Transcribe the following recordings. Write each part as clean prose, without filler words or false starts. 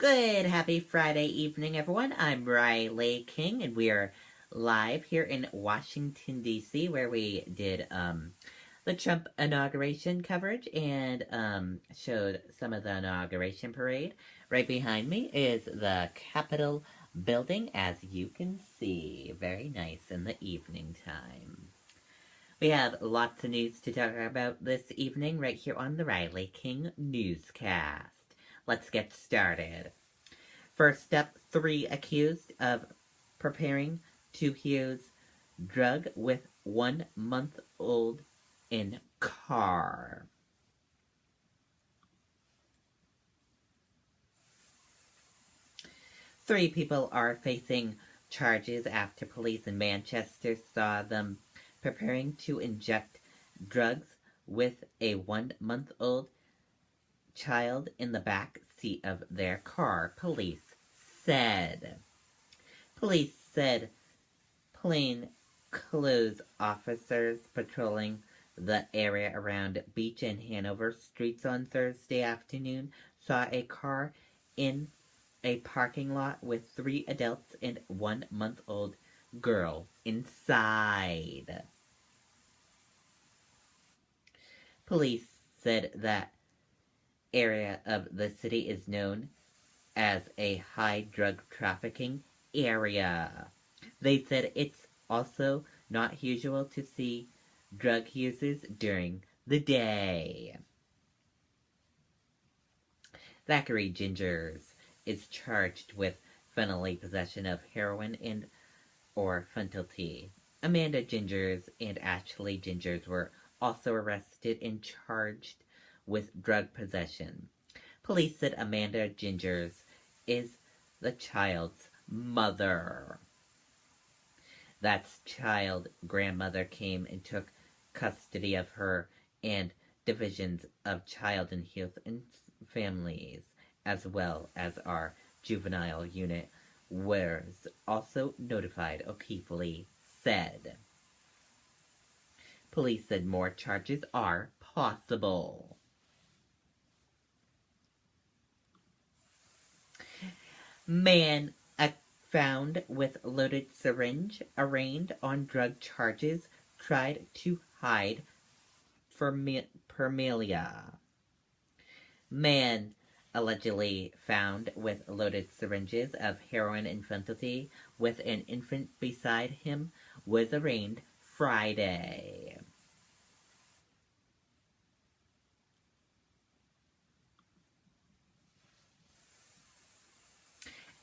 Good, happy Friday evening, everyone. I'm Riley King, and we are live here in Washington, D.C., where we did the Trump inauguration coverage and showed some of the inauguration parade. Right behind me is the Capitol building, as you can see. Very nice in the evening time. We have lots of news to talk about this evening right here on the Riley King Newscast. Let's get started. First up, 3 accused of preparing to use drug with 1-month-old in car. Three people are facing charges after police in Manchester saw them preparing to inject drugs with a 1-month-old child in the back seat of their car, police said. Police said plainclothes officers patrolling the area around Beach and Hanover streets on Thursday afternoon saw a car in a parking lot with 3 adults and 1-month-old girl inside. Police said that area of the city is known as a high drug trafficking area. They said it's also not usual to see drug users during the day. Zachary Gingers is charged with felony possession of heroin and or fentanyl. Amanda Gingers and Ashley Gingers were also arrested and charged with drug possession. Police said Amanda Gingers is the child's mother. That child grandmother came and took custody of her, and divisions of child and youth and families, as well as our juvenile unit, was also notified, O'Keefe said. Police said more charges are possible. Man found with loaded syringe, arraigned on drug charges, tried to hide paraphernalia. Man allegedly found with loaded syringes of heroin and fentanyl with an infant beside him was arraigned Friday.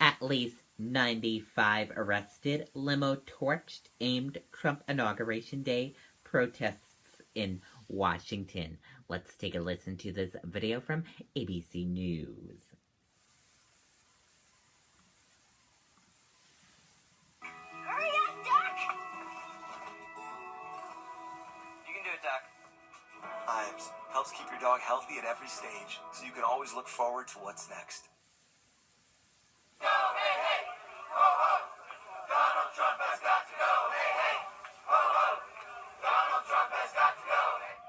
At least 95 arrested, limo torched, aimed Trump Inauguration Day protests in Washington. Let's take a listen to this video from ABC News. Hurry up, Doc! You can do it, Doc. IAMS helps keep your dog healthy at every stage, so you can always look forward to what's next. Go, hey, hey! Ho, ho! Donald Trump has got to go, hey, hey! Ho, ho! Donald Trump has got to go, hey!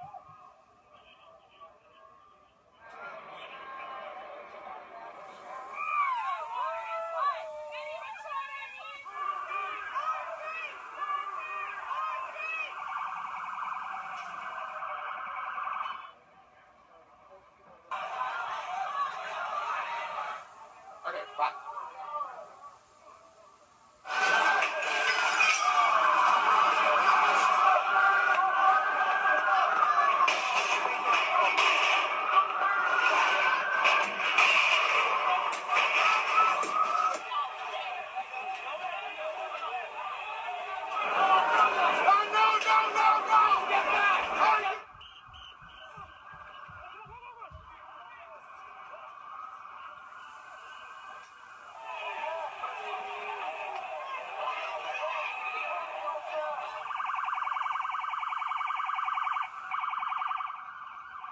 Okay, fine. No!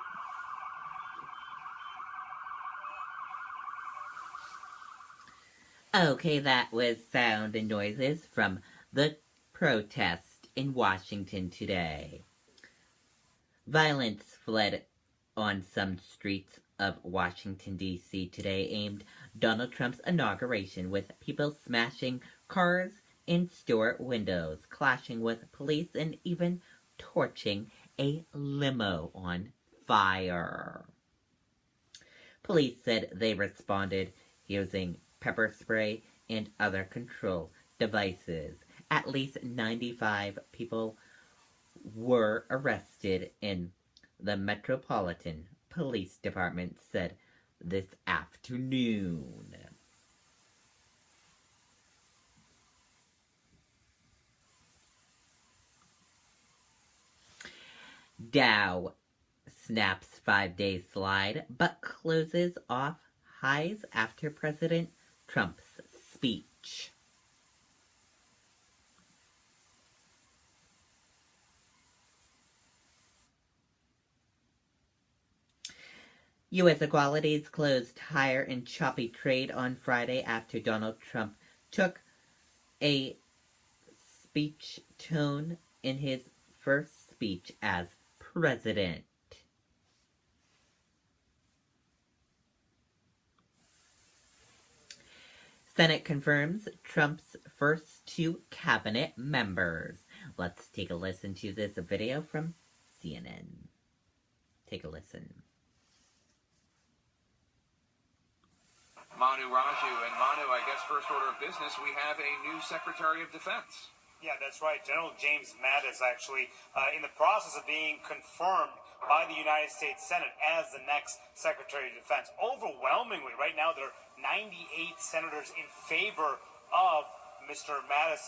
Get back! Okay, that was sound and noises from the protest in Washington today. Violence fled on some streets of Washington, D.C. today aimed Donald Trump's inauguration with people smashing cars and store windows, clashing with police, and even torching a limo on fire. Police said they responded using pepper spray and other control devices. At least 95 people were arrested in the Metropolitan Police Department said this afternoon. Dow snaps 5-day slide but closes off highs after President Trump's speech. U.S. equities closed higher in choppy trade on Friday after Donald Trump took a speech tone in his first speech as president. Senate confirms Trump's first 2 cabinet members. Let's take a listen to this video from CNN. Take a listen. Manu Raju. And Manu, I guess first order of business, we have a new Secretary of Defense. Yeah, that's right. General James Mattis actually in the process of being confirmed by the United States Senate as the next Secretary of Defense. Overwhelmingly, right now, there are 98 senators in favor of Mr. Mattis,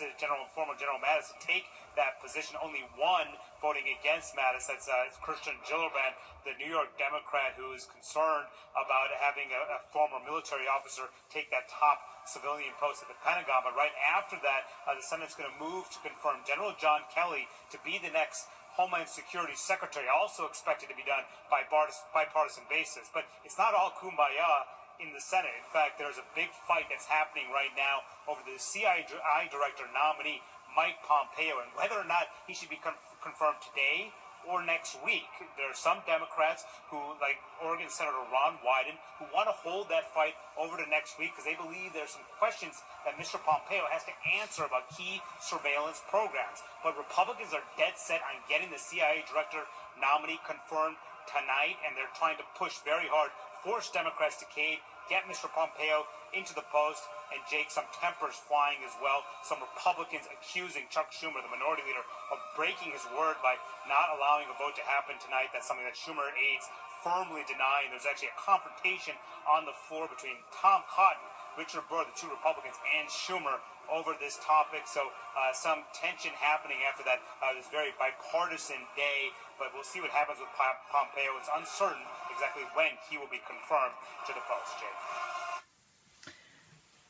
former General Mattis, to take that position. Only one voting against Mattis. That's Christian Gillibrand, the New York Democrat, who is concerned about having a former military officer take that top civilian post at the Pentagon. But right after that, the Senate's going to move to confirm General John Kelly to be the next Homeland Security Secretary, also expected to be done by bipartisan basis. But it's not all kumbaya in the Senate. In fact, there's a big fight that's happening right now over the CIA director nominee, Mike Pompeo, and whether or not he should be confirmed today or next week. There are some Democrats who, like Oregon Senator Ron Wyden, who want to hold that fight over to next week because they believe there's some questions that Mr. Pompeo has to answer about key surveillance programs. But Republicans are dead set on getting the CIA director nominee confirmed tonight, and they're trying to push very hard, force Democrats to cave, get Mr. Pompeo into the post, and Jake, some tempers flying as well. Some Republicans accusing Chuck Schumer, the minority leader, of breaking his word by not allowing a vote to happen tonight. That's something that Schumer aides firmly deny. And there's actually a confrontation on the floor between Tom Cotton, Richard Burr, the 2 Republicans, and Schumer over this topic. So some tension happening after that this very bipartisan day. But we'll see what happens with Pompeo. It's uncertain exactly when he will be confirmed to the post, Jake.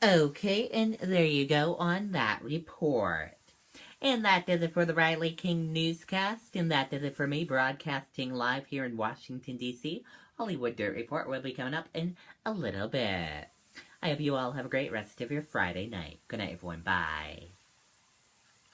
Okay, and there you go on that report. And that does it for the Riley King Newscast, and that does it for me, broadcasting live here in Washington, D.C. Hollywood Dirt Report will be coming up in a little bit. I hope you all have a great rest of your Friday night. Good night, everyone. Bye.